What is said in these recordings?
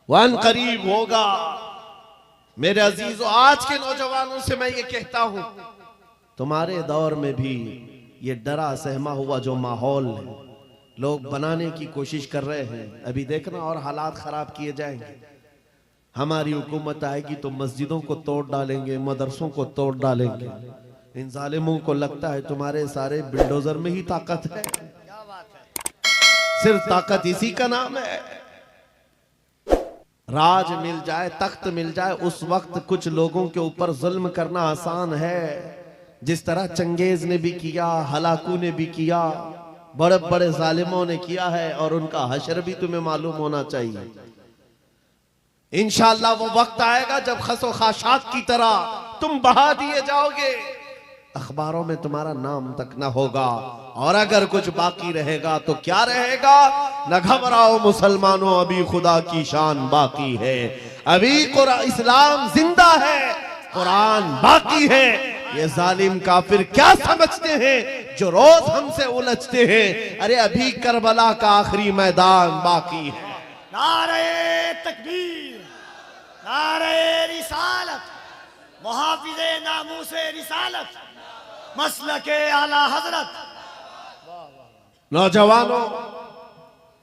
One करीब होगा। मेरे अजीजों, आज के नौजवानों से मैं ये कहता हूं, तुम्हारे दौर में भी ये डरा सहमा हुआ जो माहौल है, लोग बनाने की कोशिश कर रहे हैं। अभी देखना और हालात खराब किए जाएंगे। हमारी हुकूमत आएगी तो मस्जिदों को तोड़ डालेंगे, मदरसों को तोड़ डालेंगे। इन जालिमों को लगता है तुम्हारे सारे बिल्डोजर में ही ताकत है। सिर्फ ताकत इसी का नाम है। राज मिल जाए, तख्त मिल जाए, उस वक्त कुछ लोगों के ऊपर जुल्म करना आसान है। जिस तरह चंगेज ने भी किया, हलाकू ने भी किया, बड़े बड़े जालिमों ने किया है, और उनका हशर भी तुम्हें मालूम होना चाहिए। इंशाअल्लाह वो वक्त आएगा जब खसो खाशात की तरह तुम बहा दिए जाओगे, अखबारों में तुम्हारा नाम तक ना होगा। और अगर कुछ बाकी रहेगा तो क्या रहेगा? न घबराओ मुसलमानों, अभी खुदा की शान बाकी है। अभी इस्लाम जिंदा है, कुरान बाकी है। ये जालिम काफिर क्या समझते हैं जो रोज हमसे उलझते हैं? अरे अभी करबला का आखिरी मैदान बाकी है। नारे तकबीर, नारे रिसालत, मुहाफिज़े नामूसे रिसालत, मसलके आला हजरत। नौजवानों,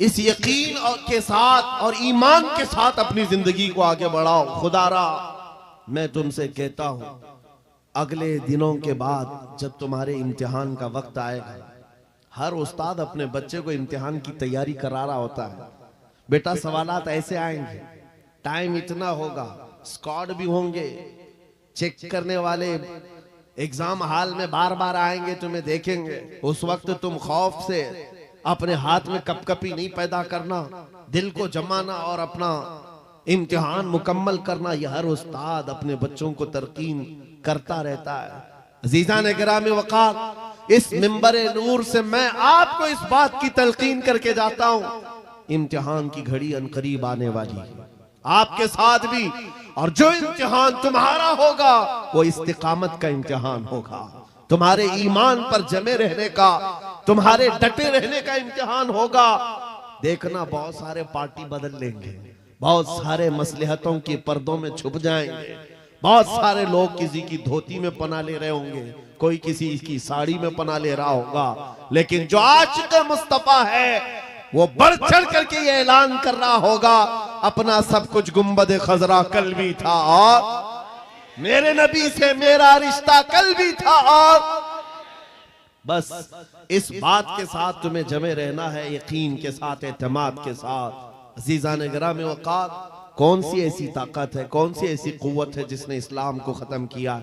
इस यकीन के साथ और ईमान के साथ अपनी जिंदगी को आगे बढ़ाओ। खुदारा मैं तुमसे कहता हूं, अगले दिनों के बाद जब तुम्हारे इम्तिहान का वक्त आएगा, हर उस्ताद अपने बच्चे को इम्तिहान की तैयारी करा रहा होता है। बेटा सवालात ऐसे आएंगे, टाइम इतना होगा, स्क्वाड भी होंगे, चेक करने वाले एग्जाम हॉल में बार बार आएंगे, तुम्हें देखेंगे। उस वक्त तुम खौफ से अपने हाथ में कपकपी नहीं पैदा करना, दिल को जमाना और अपना इम्तिहान मुकम्मल करना। यह हर उस्ताद अपने बच्चों को तरकीन करता रहता है। अजीज़ान गिरामी वक़ार, इस मिंबरे नूर से मैं आपको इस बात की तलकीन करके जाता हूं, इम्तिहान की घड़ी अनकरीब आने वाली है, आपके साथ भी। और जो इम्तिहान तुम्हारा होगा वो इस्तिकामत का इम्तिहान होगा, तुम्हारे ईमान पर जमे रहने का, तुम्हारे डटे रहने का इम्तिहान होगा। देखना बहुत सारे पार्टी बदल लेंगे, बहुत सारे मसलहतों के पर्दों में छुप जाएंगे, बहुत सारे लोग किसी की धोती में पनाह ले रहे होंगे, कोई किसी की साड़ी में पनाह ले रहा होगा। लेकिन जो आशिक़ मुस्तफा है वो बढ़ चढ़ करके ये ऐलान कर रहा होगा, अपना सब कुछ गुंबद खजरा कल भी था, और मेरे नबी से मेरा रिश्ता कल भी था। और बस इस बात के साथ तुम्हें जमे रहना है, यकीन के साथ, एतमाद के साथ। अज़ीज़ान गिरामी वक़ार, कौन सी ऐसी ताकत है, कौन सी ऐसी कुव्वत है जिसने इस्लाम को खत्म किया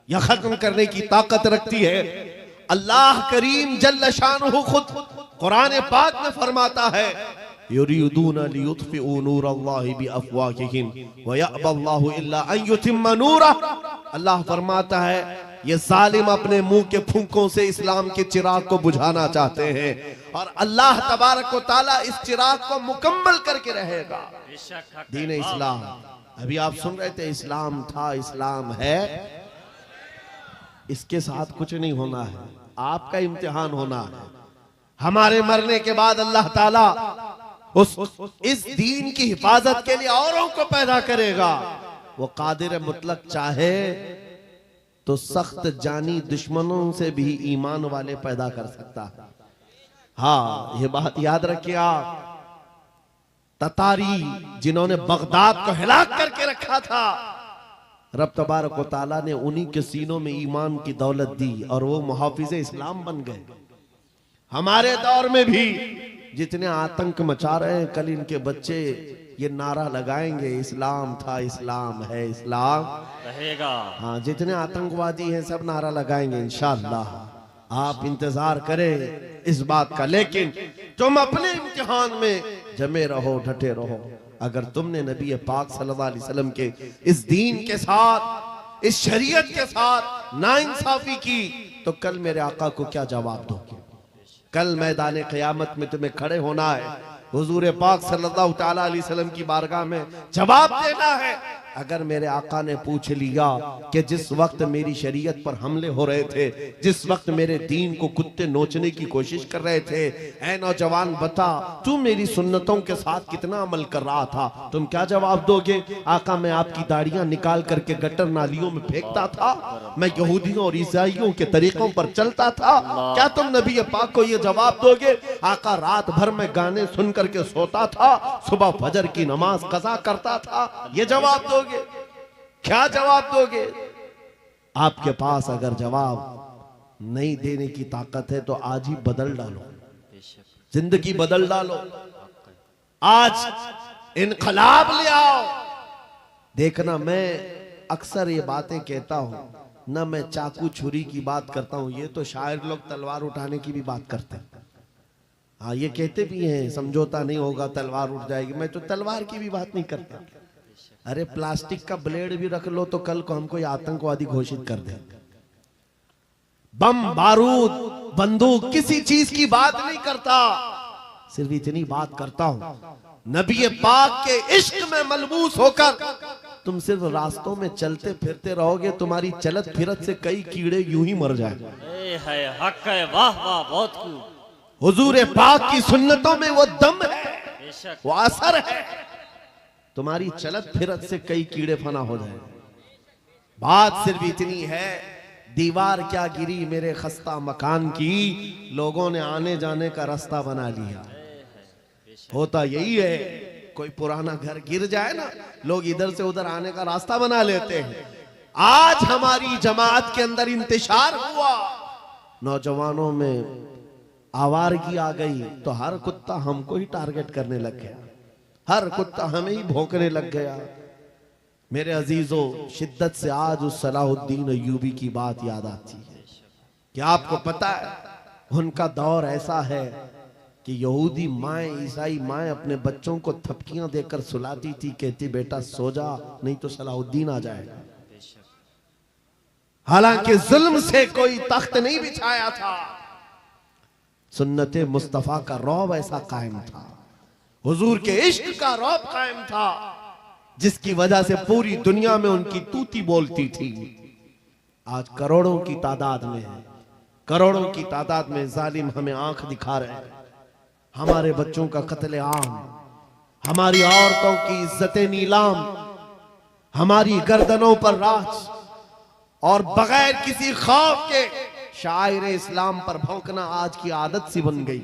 या खत्म करने की ताकत रखती है? अल्लाह करीम जल्ल शानुहु खुद कुरान पाक में फरमाता है, युरीदूना लियुत्फिउ नूरल्लाहि बिअफ़वाहिहिम व यअबल्लाहु इल्ला अन युतिम्मा नूरह। अल्लाह फरमाता है, ये जालिम अपने मुंह के फूंकों से इस्लाम के चिराग को बुझाना चाहते हैं, और अल्लाह तबारक व तआला इस चिराग को मुकम्मल करके रहेगा। दीन इस्लाम, अभी आप सुन रहे थे, इस्लाम था, इस्लाम है, इसके साथ कुछ नहीं होना है, आपका इम्तिहान होना है। हमारे मरने के बाद अल्लाह ताला इस दीन की हिफाजत के लिए औरों को पैदा करेगा। वो कादिर मुतलक चाहे तो सख्त जानी दुश्मनों से भी ईमान वाले पैदा कर सकता है। हाँ, ये बात याद रखिए आप। ततारी जिन्होंने बगदाद को हिलाक करके रखा था, रब तबारक व तआला ने उन्हीं के सीनों में ईमान की दौलत दी और वो मुहाफिज़े इस्लाम बन गए। हमारे दौर में भी जितने आतंक मचा रहे हैं, कल इनके बच्चे ये नारा लगाएंगे, इस्लाम था, इस्लाम है, इस्लाम रहेगा। हाँ, जितने आतंकवादी हैं सब नारा लगाएंगे इंशाअल्लाह। आप इंतजार करें इस बात का। लेकिन तुम अपने इम्तिहान में जमे रहो, डटे रहो। अगर तुमने नबी पाक सल्लल्लाहु अलैहि वसल्लम के इस दीन के साथ, इस शरीयत के साथ नाइंसाफी की, तो कल मेरे आका को क्या जवाब दोगे? कल मैदान क़यामत में तुम्हें खड़े होना है, हुजूर पाक सल्लल्लाहु तआला अलैहि वसल्लम की बारगाह में जवाब देना है। अगर मेरे आका ने पूछ लिया कि जिस वक्त मेरी शरीयत पर हमले हो रहे थे, जिस वक्त मेरे दीन को कुत्ते नोचने की कोशिश कर रहे थे, ऐ नौजवान बता तू मेरी सुन्नतों के साथ कितना अमल कर रहा था, तुम क्या जवाब दोगे? आका मैं आपकी दाढ़ियां निकाल करके गटर नालियों में फेंकता था, मैं यहूदियों और ईसाइयों के तरीकों पर चलता था, क्या तुम नबी पाक को यह जवाब दोगे? आका रात भर में गाने सुन करके सोता था, सुबह फजर की नमाज कज़ा करता था, ये जवाब दोगे? क्या जवाब दोगे? आपके पास अगर जवाब नहीं देने की ताकत है तो आज ही बदल डालो, जिंदगी बदल डालो, आज इनकलाब ले आओ। देखना मैं अक्सर ये बातें कहता हूं ना, मैं चाकू छुरी की बात करता हूं, ये तो शायर लोग तलवार उठाने की भी बात करते हैं। हाँ ये कहते भी हैं समझौता नहीं होगा तलवार उठ जाएगी, मैं तो तलवार की भी बात नहीं करता। अरे प्लास्टिक का ब्लेड भी रख लो तो कल को हमको आतंकवादी घोषित कर दे। बम बारूद बंदूक किसी चीज की बात नहीं करता, सिर्फ इतनी बात करता हूं नबी पाक के इश्क में मलबूस होकर तुम सिर्फ रास्तों में चलते फिरते रहोगे, तुम्हारी चलत फिरत से कई कीड़े यूं ही मर जाएंगे। हक है, वाह वाह, बहुत खूब। हुजूर पाक की सुन्नतों में वो दम है, वो असर है, तुम्हारी चलत फिरत से कई कीड़े फना हो जाए। बात सिर्फ इतनी है, दीवार क्या गिरी मेरे खस्ता मकान की, लोगों ने आने जाने का रास्ता बना लिया। होता यही है, कोई पुराना घर गिर जाए ना, लोग इधर से उधर आने का रास्ता बना लेते हैं। आज हमारी जमात के अंदर इंतशार हुआ, नौजवानों में आवारगी आ गई तो हर कुत्ता हमको ही टारगेट करने लग गया, हर कुत्ता हमें ही भौंकने लग गया। मेरे अजीजों, शिद्दत से आज उस सलाहुद्दीन अय्यूबी की बात याद आती है। क्या आपको पता है उनका दौर ऐसा है कि यहूदी माएँ, ईसाई माएँ अपने बच्चों को थपकियां देकर सुलाती थी, कहती बेटा सो जा नहीं तो सलाहुद्दीन आ जाएगा। हालांकि जुल्म से कोई तख्त नहीं बिछाया था, सुन्नते मुस्तफा का रौब ऐसा कायम था, हुजूर के इश्क का रौब कायम था, जिसकी वजह से पूरी दुनिया में उनकी तूती बोलती थी। आज करोड़ों की तादाद में है, करोड़ों की तादाद में जालिम हमें आंख दिखा रहे हैं। हमारे बच्चों का कत्लेआम, हमारी औरतों की इज्जतें नीलाम, हमारी गर्दनों पर राज, और बगैर किसी खौफ के शायर इस्लाम पर भौंकना आज की आदत सी बन गई।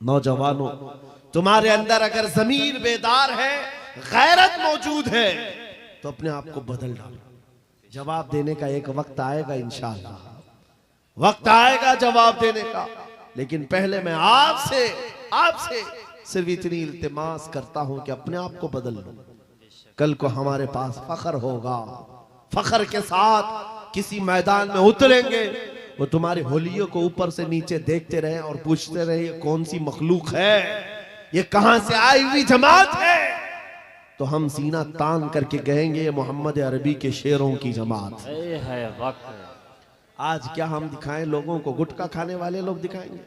नौजवानों, तुम्हारे अंदर अगर जमीर बेदार है, गैरत मौजूद है, तो अपने आप को बदल डालो। जवाब देने का एक वक्त आएगा, इंशाअल्लाह वक्त आएगा जवाब देने का। लेकिन पहले मैं आपसे सिर्फ इतनी इल्तिमास करता हूं कि अपने आप को बदल लो। कल को हमारे पास फख्र होगा, फख्र के साथ किसी मैदान में उतरेंगे, वो तुम्हारे होलियों को ऊपर से नीचे देखते रहे और पूछते रहे ये कौन सी मखलूक है, ये कहां से आई हुई जमात है, तो हम सीना तान करके कहेंगे ये मोहम्मद अरबी के शेरों की जमात है। आज क्या हम दिखाएं लोगों को? गुटखा खाने वाले लोग दिखाएंगे।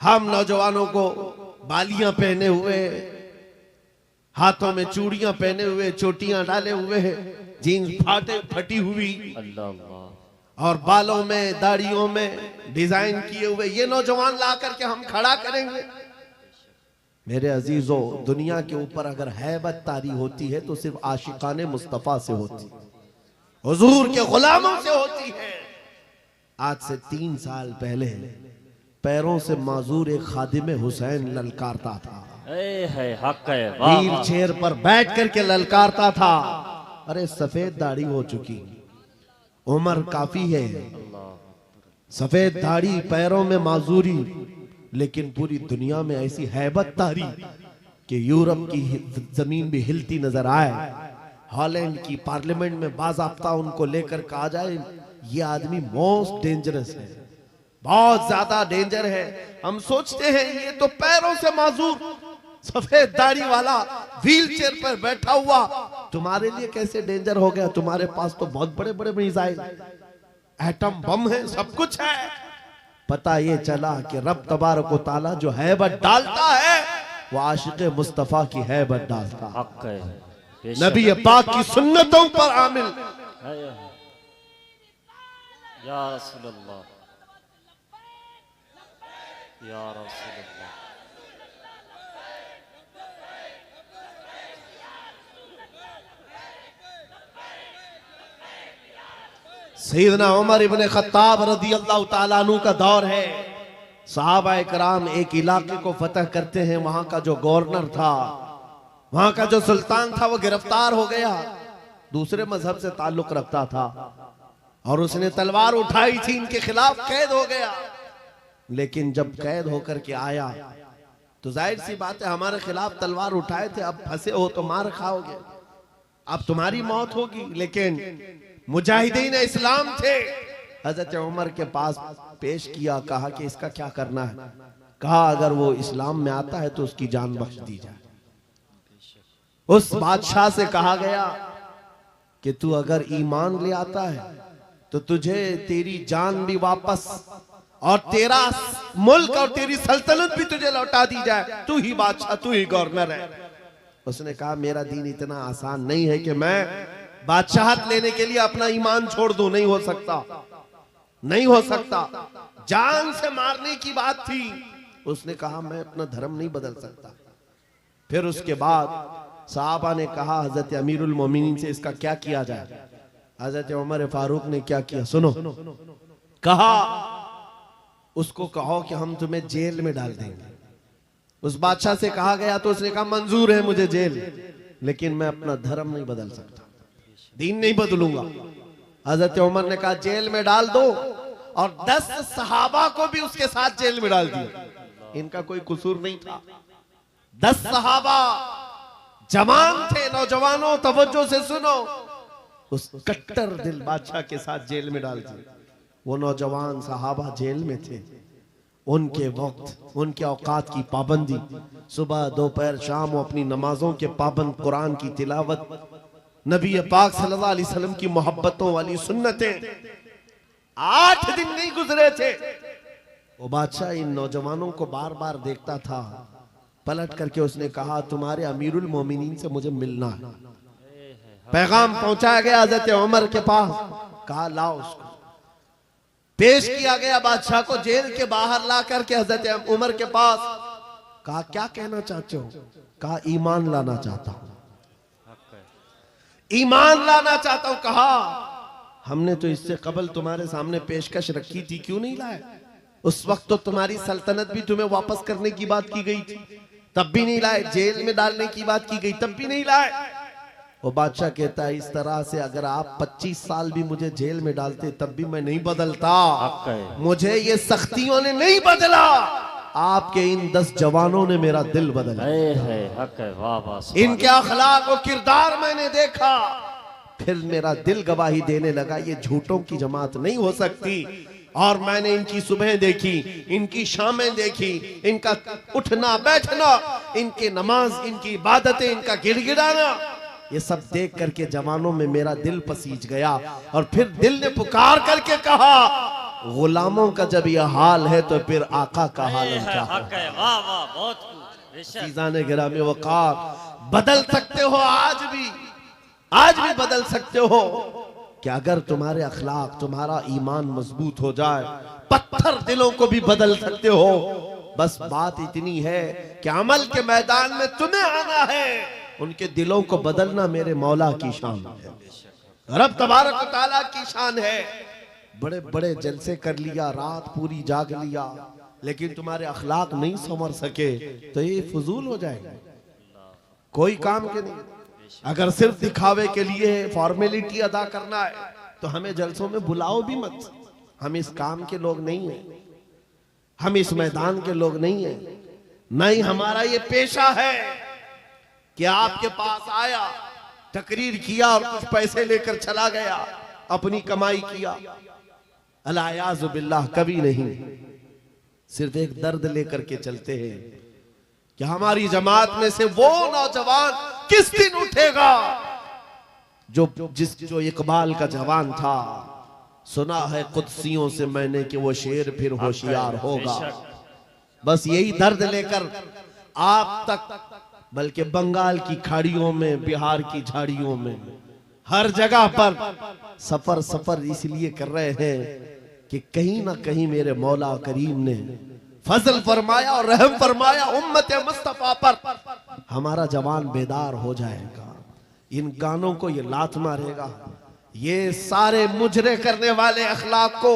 हम नौजवानों को बालियां पहने हुए, हाथों में चूड़ियां पहने हुए, चोटियां डाले हुए, जीन्स फटी हुई और बालों में दाढ़ियों में डिजाइन किए हुए ये नौजवान ला करके हम खड़ा करेंगे। मेरे अजीजों, दुनिया के ऊपर अगर हैबत तारी होती है तो सिर्फ आशिकाने मुस्तफा से होती है, हुजूर के गुलामों से होती है। आज से 3 साल पहले पैरों से माजूर एक खादिम हुसैन ललकारता था, व्हील चेयर पर बैठ करके ललकारता था। अरे सफेद दाढ़ी हो चुकी, उम्र काफी है, सफेद दाढ़ी, पैरों में माजूरी, लेकिन पूरी दुनिया में ऐसी हैबत तारी कि यूरोप की जमीन भी हिलती नजर आए। हॉलैंड की पार्लियामेंट में बाज़ाब्ता उनको लेकर कहा जाए ये आदमी मोस्ट डेंजरस है, बहुत ज्यादा डेंजर है। हम सोचते हैं ये तो पैरों से माजूर सफेद दाढ़ी वाला व्हील चेयर पर बैठा हुआ तुम्हारे लिए कैसे डेंजर हो गया? तुम्हारे पास तो बहुत बड़े बड़े मिसाइल, एटम बम है, सब कुछ है। पता ये चला कि रब तबारक व तआला जो हैबत डालता है वो आशिक मुस्तफ़ा की हैबत डालता, हक है बेशक नबी पाक की सुन्नतों पर आमिल। है। या रसूल अल्लाह, या रसूल अल्लाह। सैयदना उमर इब्ने खत्ताब रज़ी अल्लाह ताला अन्हु का दौर है। सहाबा कराम एक इलाके को फतह करते हैं, वहां का जो गवर्नर था, वहां का जो सुल्तान था, वो गिरफ्तार हो गया। दूसरे मजहब से ताल्लुक रखता था और उसने तलवार उठाई थी, इनके खिलाफ कैद हो गया। लेकिन जब कैद होकर के आया तो जाहिर सी बात है, हमारे खिलाफ तलवार उठाए थे, अब फंसे हो तो मार खाओगे, अब तुम्हारी मौत होगी। लेकिन मुजाहिदीन इस्लाम थे, हजरत उमर के पास पेश किया, कहा कि इसका क्या करना है। कहा अगर वो इस्लाम में आता है तो उसकी जान बख्श दी जाए। उस बादशाह से कहा गया कि तू अगर ईमान ले आता है तो तुझे तेरी जान भी वापस और तेरा मुल्क और तेरी सल्तनत भी तुझे लौटा दी जाए, तू ही बादशाह, तू ही गवर्नर है। उसने कहा मेरा दीन इतना आसान नहीं है कि मैं बादशाहत लेने के लिए अपना ईमान छोड़ दूं, नहीं हो सकता, नहीं हो सकता। जान से मारने की बात थी। उसने कहा मैं अपना धर्म नहीं बदल सकता। फिर उसके बाद साहबा ने कहा हजरत अमीरुल मोमिनीन से इसका क्या किया जाए। हजरत उमर फारूक ने क्या किया सुनो, कहा उसको कहो कि हम तुम्हें जेल में डाल देंगे। उस बादशाह से कहा गया तो उसने कहा मंजूर है मुझे जेल, लेकिन मैं अपना धर्म नहीं बदल सकता, दीन नहीं बदलूंगा। हजरत उमर ने कहा जेल में डाल दो, और 10 सहाबा को भी उसके साथ जेल में डाल दिया। इनका कोई कसूर नहीं था। 10 सहाबा जवान थे। नौजवानों तवज्जो से सुनो, उस कट्टर दिल बादशाह के साथ जेल में डाल दिया। वो नौजवान सहाबा जेल में थे। उनके वक्त, उनके औकात की पाबंदी, सुबह दोपहर शाम वो अपनी नमाजों के पाबंद, कुरान की तिलावत, नबी पाक सल्लल्लाहु अलैहि वसल्लम की मोहब्बतों वाली सुन्नतें। 8 दिन नहीं गुजरे थे, वो बादशाह इन नौजवानों को बार बार देखता था। पलट करके उसने कहा तुम्हारे अमीरुल मोमिनीन से मुझे मिलना है। पैगाम पहुंचाया गया हजरत उमर के पास, कहा लाओ उसको। पेश किया गया बादशाह को, जेल के बाहर ला करके हजरत उमर के पास। कहा क्या कहना चाहते हो। कहा ईमान लाना चाहता हूं, ईमान लाना चाहता हूं। कहा हमने तो इससे कबल तुम्हारे सामने पेशकश रखी थी, क्यों नहीं लाए। उस वक्त तो तुम्हारी सल्तनत भी तुम्हें वापस करने की बात की गई थी, तब भी नहीं लाए। जेल में डालने की बात की गई, तब भी नहीं लाए। वो बादशाह कहता है इस तरह से अगर आप 25 साल भी मुझे जेल में डालते तब भी मैं नहीं बदलता। मुझे ये सख्तियों ने नहीं बदला, आपके इन 10 जवानों ने मेरा दिल बदला। इनके अखलाक और किरदार मैंने देखा, फिर मेरा दिल गवाही देने लगा ये झूठों की जमात नहीं हो सकती। और मैंने इनकी सुबह देखी, इनकी शामें देखी, इनका उठना बैठना, इनके नमाज, इनकी इबादतें, इनका गिड़गिड़ाना, ये सब देख करके जवानों में मेरा दिल पसीज गया। और फिर दिल ने पुकार करके कहा गुलामों का जब यह हाल है तो फिर आका का हाल क्या है। गिरामी वक़ार, बदल सकते हो आज भी बदल सकते हो कि अगर तुम्हारे अखलाक, तुम्हारा ईमान मजबूत हो जाए, पत्थर दिलों को भी बदल सकते हो। बस बात इतनी है कि अमल के मैदान में तुम्हें आना है, उनके दिलों को बदलना मेरे मौला की शान है, रब तबारक व तआला की शान है। बड़े बड़े जलसे कर लिया, रात पूरी जाग लिया, लेकिन तुम्हारे अखलाक नहीं संवर सके तो ये फजूल हो जाएगा, कोई काम के नहीं। अगर सिर्फ दिखावे के लिए फॉर्मेलिटी अदा करना है तो हमें जलसों में बुलाओ भी मत। हम इस काम के लोग नहीं हैं, हम इस मैदान के लोग नहीं हैं। नहीं, हमारा ये पेशा है कि आपके पास आया, तकरीर किया और कुछ पैसे लेकर चला गया, अपनी कमाई किया। अलायाज़ु बिल्लाह, कभी नहीं। सिर्फ एक दर्द लेकर के चलते हैं कि हमारी जमात में से वो नौजवान किस दिन उठेगा जो इकबाल का जवान था। सुना है कुदसियों से मैंने कि वो शेर फिर होशियार होगा। बस यही दर्द लेकर आप तक, बल्कि बंगाल की खाड़ियों में, बिहार की झाड़ियों में, हर जगह पर सफर सफर इसलिए कर रहे हैं कि कहीं ना कहीं मेरे मौला करीम ने फजल फरमाया और रहम फरमाया उम्मत मुस्तफा पर। हमारा जवान बेदार हो जाएगा, इन गानों को ये लात मारेगा, ये सारे मुजरे करने वाले अखलाक को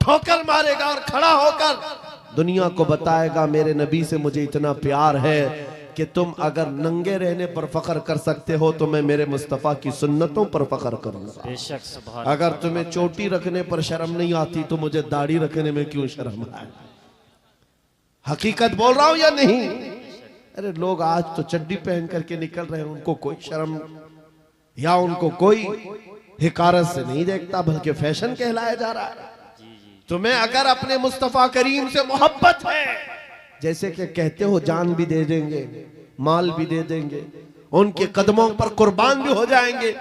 ठोकर मारेगा और खड़ा होकर दुनिया को बताएगा मेरे नबी से मुझे इतना प्यार है कि तुम अगर नंगे रहने पर फख्र कर सकते हो तो मैं मेरे मुस्तफ़ा की सुन्नतों पर फख्र करूंगा। बेशक सुभान अगर तुम्हें चोटी रखने पर शर्म नहीं आती तो मुझे दाढ़ी रखने में क्यों शर्म आए? हकीकत बोल रहा हूं या नहीं? अरे लोग आज तो चड्डी पहन करके निकल रहे हैं, उनको कोई शर्म या उनको कोई हिकारत से नहीं देखता, बल्कि फैशन कहलाया जा रहा है। तुम्हें अगर अपने मुस्तफ़ा करीम से मोहब्बत है, जैसे कि कहते हो जान भी दे देंगे, माल भी दे देंगे, उनके कदमों पर कुर्बान भी हो जाएंगे।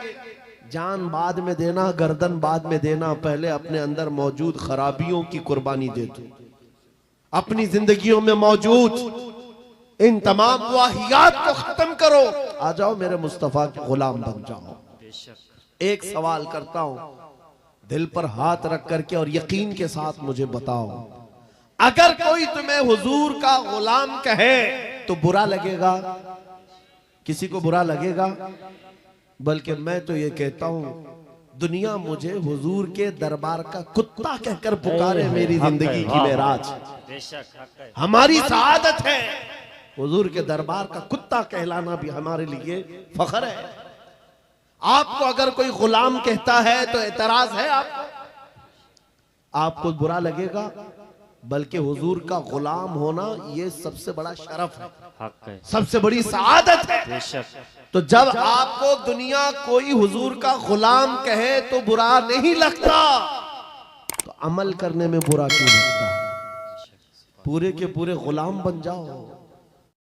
जान बाद में देना, गर्दन बाद में देना, पहले अपने अंदर मौजूद खराबियों की कुर्बानी दे दो। अपनी जिंदगियों में मौजूद इन तमाम वाहियात को खत्म करो, आ जाओ मेरे मुस्तफ़ा के गुलाम बन जाओ। बेशक एक सवाल करता हूं, दिल पर हाथ रख करके और यकीन के साथ मुझे बताओ, अगर कोई तुम्हें हुजूर का गुलाम कहे तो बुरा लगेगा? किसी को बुरा लगेगा? बल्कि मैं तो ये कहता हूं, दुनिया मुझे हुजूर के दरबार का कुत्ता कहकर पुकारे, मेरी जिंदगी की मेराज। बेशक हक है। हमारी सआदत है, हुजूर के दरबार का कुत्ता कहलाना भी हमारे लिए फख्र है। आपको अगर कोई गुलाम कहता है तो एतराज है आपको बुरा लगेगा? बल्कि हुजूर का गुलाम होना ये सबसे बड़ा शरफ है, हक है। सबसे बड़ी सआदत है। बेशक तो जब आपको दुनिया कोई हुजूर का गुलाम कहे तो बुरा नहीं लगता, तो अमल करने में बुरा क्यों लगता? पूरे के पूरे गुलाम बन जाओ।